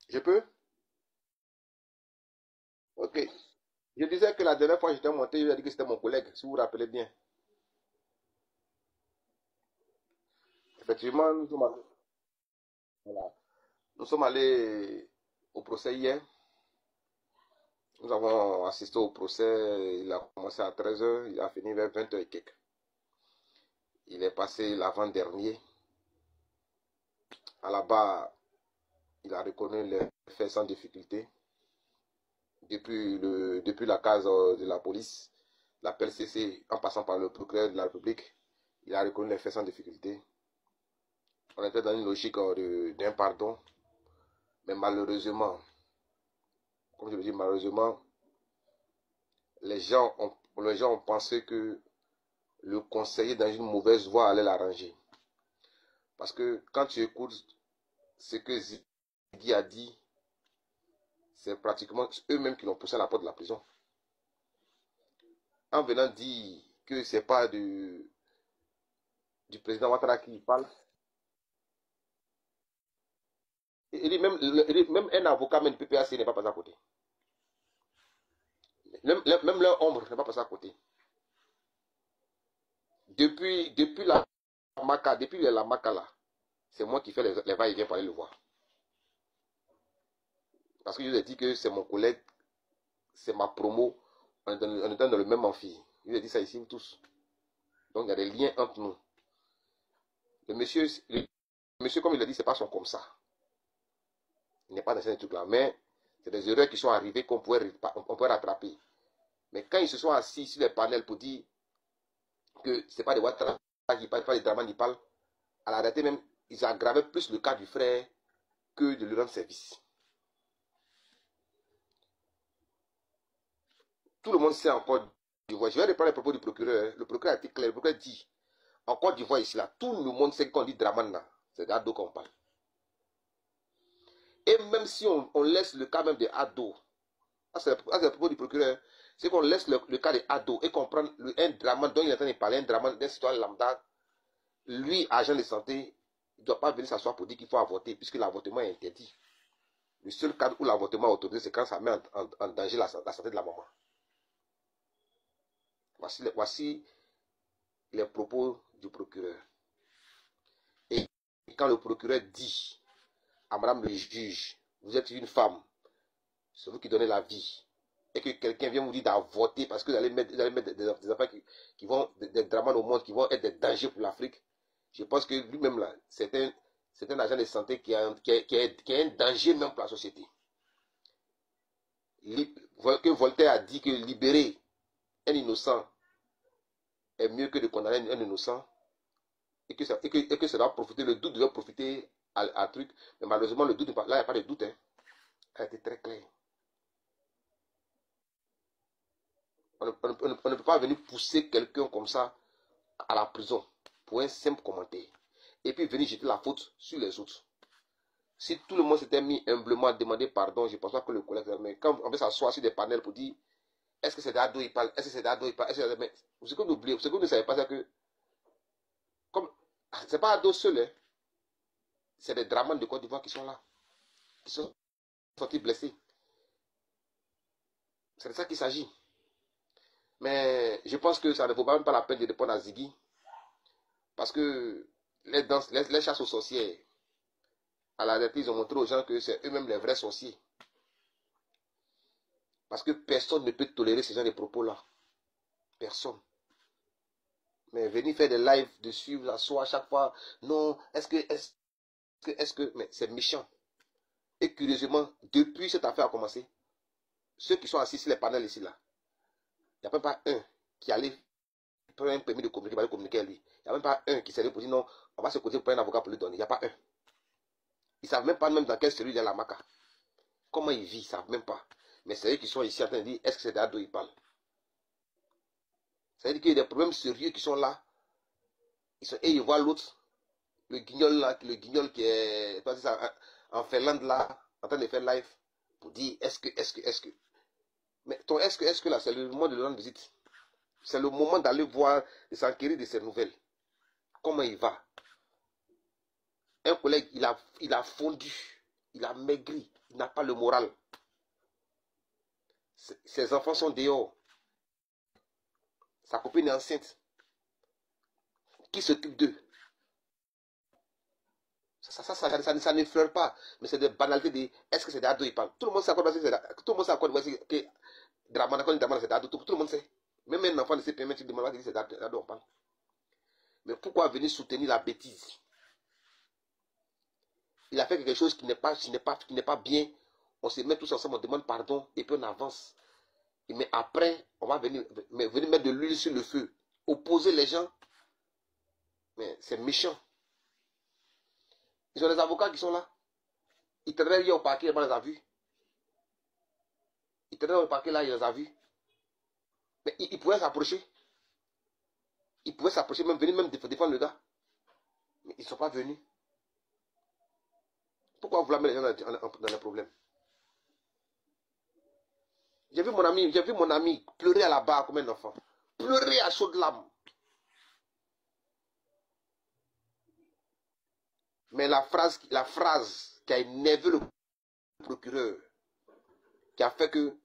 Je peux? Ok. Je disais que la dernière fois que j'étais monté, il a dit que c'était mon collègue, si vous vous rappelez bien. Effectivement, voilà. Nous sommes allés au procès hier. Nous avons assisté au procès. Il a commencé à 13 h, il a fini vers 20 h et quelques. Il est passé l'avant-dernier. À la barre, il a reconnu les faits sans difficulté. Depuis la case de la police, la PLCC, en passant par le procureur de la République, il a reconnu les faits sans difficulté. On était dans une logique d'un pardon. Mais malheureusement, comme je le dis, malheureusement, les gens ont pensé que le conseiller dans une mauvaise voie allait l'arranger. Parce que quand tu écoutes ce que Ziggy a dit, c'est pratiquement eux-mêmes qui l'ont poussé à la porte de la prison. En venant dire que ce n'est pas du président Ouattara qui parle, il dit même un avocat, même le PPAC n'est pas passé à côté. Même leur ombre n'est pas passé à côté. Depuis la Maca là, c'est moi qui fais les va-et-vient pour aller le voir. Parce que je lui ai dit que c'est mon collègue, c'est ma promo, on est dans le même amphi. Je lui ai dit ça ici, tous. Donc il y a des liens entre nous. Le monsieur, comme il a dit, c'est pas son comme ça. Il n'est pas dans ces trucs-là. Mais c'est des erreurs qui sont arrivées qu'on peut rattraper. Mais quand ils se sont assis sur les panels pour dire que ce n'est pas des Ouattara qui parlent, pas des Dramane qui parlent, à la réalité même, ils aggravaient plus le cas du frère que de lui rendre service. Tout le monde sait en Côte d'Ivoire. Je vais reprendre les propos du procureur. Le procureur a été clair. Le procureur dit, en Côte d'Ivoire ici, là, tout le monde sait qu'on dit Dramane là. C'est d'Ado qu'on parle. Et même si on laisse le cas même de Ado, c'est le propos du procureur, c'est qu'on laisse le cas de Ado et qu'on prend un Dramane dont il est en train de parler, un Dramane d'un citoyen lambda, lui, agent de santé, il ne doit pas venir s'asseoir pour dire qu'il faut avorter, puisque l'avortement est interdit. Le seul cas où l'avortement est autorisé, c'est quand ça met en danger la santé de la maman. Voici les propos du procureur. Et quand le procureur dit à madame le juge, vous êtes une femme, c'est vous qui donnez la vie, et que quelqu'un vient vous dire d'avorter parce que vous allez mettre des enfants qui vont, des drames au monde, qui vont être des dangers pour l'Afrique, je pense que lui-même là, c'est un agent de santé qui est un danger même pour la société. Que Voltaire a dit que libérer un innocent est mieux que de condamner un innocent, et que ça doit profiter, le doute doit profiter à truc, mais malheureusement le doute, là il n'y a pas de doute, hein. Elle a été très claire. On ne peut pas venir pousser quelqu'un comme ça à la prison pour un simple commentaire. Et puis venir jeter la faute sur les autres. Si tout le monde s'était mis humblement à demander pardon, je ne pense pas que le collègue... Mais quand on veut s'asseoir sur des panels pour dire est-ce que c'est d'Ado il parle, est-ce que c'est d'Ado il parle, mais ce que vous oubliez, ce que vous ne savez pas, c'est que comme c'est pas Ado seul, hein, c'est des Dramane de Côte d'Ivoire qui sont là, qui sont sortis blessés. C'est de ça qu'il s'agit. Mais je pense que ça ne vaut même pas la peine de répondre à Ziggy. Parce que les chasses aux sorcières, à la réalité, ils ont montré aux gens que c'est eux-mêmes les vrais sorciers. Parce que personne ne peut tolérer ce genre de propos-là. Personne. Mais venir faire des lives dessus, vous asseoir à chaque fois, non, est-ce que, mais c'est méchant. Et curieusement, depuis cette affaire a commencé, ceux qui sont assis sur les panels ici, là, il n'y a même pas un qui allait prendre un permis de communiquer, va aller communiquer à lui. Il n'y a même pas un qui s'est pour dire non, on va se côté pour un avocat pour lui donner. Il n'y a pas un. Ils ne savent même pas même dans quelle cellule il y a la maca. Comment il vit, ils ne savent même pas. Mais c'est eux qui sont ici en train de dire est-ce que c'est d'Ado il parle. Ça veut dire qu'il y a des problèmes sérieux qui sont là. Et ils voient l'autre, le guignol qui est en Finlande là, en train de faire live, pour dire est-ce que. Mais ton est-ce que là, c'est le moment de le rendre visite. C'est le moment d'aller voir, de s'enquérir de ses nouvelles. Comment il va. Un collègue, il a fondu. Il a maigri. Il n'a pas le moral. Ses enfants sont dehors. Sa copine est enceinte. Qui s'occupe d'eux? Ça n'effleure pas. Mais c'est des banalités. Est-ce que c'est des ados qui parlent? Tout le monde s'accorde que Dramana, c'est des ados. Tout le monde sait. Même un enfant ne sait pas, même si tu demandes, c'est des ados, on parle. Mais pourquoi venir soutenir la bêtise? Il a fait quelque chose qui n'est pas bien. On se met tous ensemble, on demande pardon et puis on avance. Mais après, on va venir mettre de l'huile sur le feu. Opposer les gens. Mais c'est méchant. Ils ont des avocats qui sont là. Ils traînaient hier au parquet, on les a vus. Ils traînaient au parquet là, il les a vus. Mais ils pouvaient s'approcher. Ils pouvaient s'approcher, même venir même défendre le gars. Mais ils ne sont pas venus. Pourquoi vous voulez mettre les gens dans les problèmes? J'ai vu mon ami pleurer à la barre comme un enfant. Pleurer à chaudes larmes. Mais la phrase qui a énervé le procureur, qui a fait que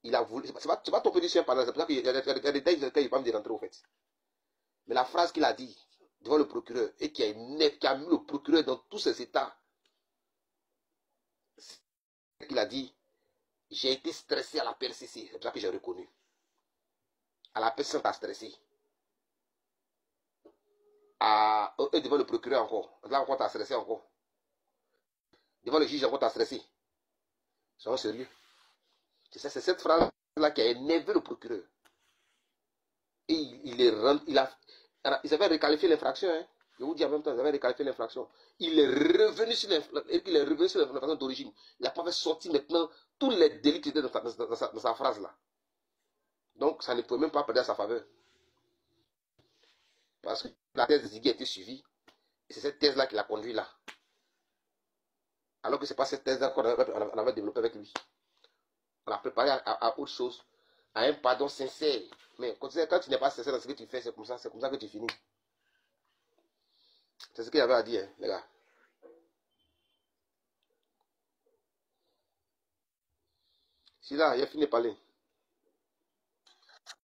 il a voulu. C'est pas ton petit chien par exemple. C'est pour ça qu'il y a des détails qu'il ne pas me rentrer au fait. Mais la phrase qu'il a dit devant le procureur et qui a mis le procureur dans tous ses états, c'est qu'il a dit: j'ai été stressé à la PLCC. C'est pour ça que j'ai reconnu. À la PLCC, on t'a stressé. Et devant le procureur encore. Là encore, t'as stressé encore. Devant le juge encore, t'as stressé. Soyons sérieux. C'est cette phrase-là qui a énervé le procureur. Et ils avaient requalifié l'infraction. Hein. Je vous dis en même temps, ils avaient requalifié l'infraction. Il est revenu sur l'infraction d'origine. Il n'a pas fait sortir maintenant tous les délits qui étaient dans sa phrase-là. Donc, ça ne pouvait même pas perdre à sa faveur. Parce que la thèse de Ziggy a été suivie. Et c'est cette thèse-là qui l'a conduit là. Alors que ce n'est pas cette thèse-là qu'on avait développée avec lui. On l'a préparé à autre chose, à un pardon sincère. Mais quand tu n'es pas sincère dans ce que tu fais, c'est comme ça que tu finis. C'est ce qu'il y avait à dire, hein, les gars. Si là, il a fini de parler.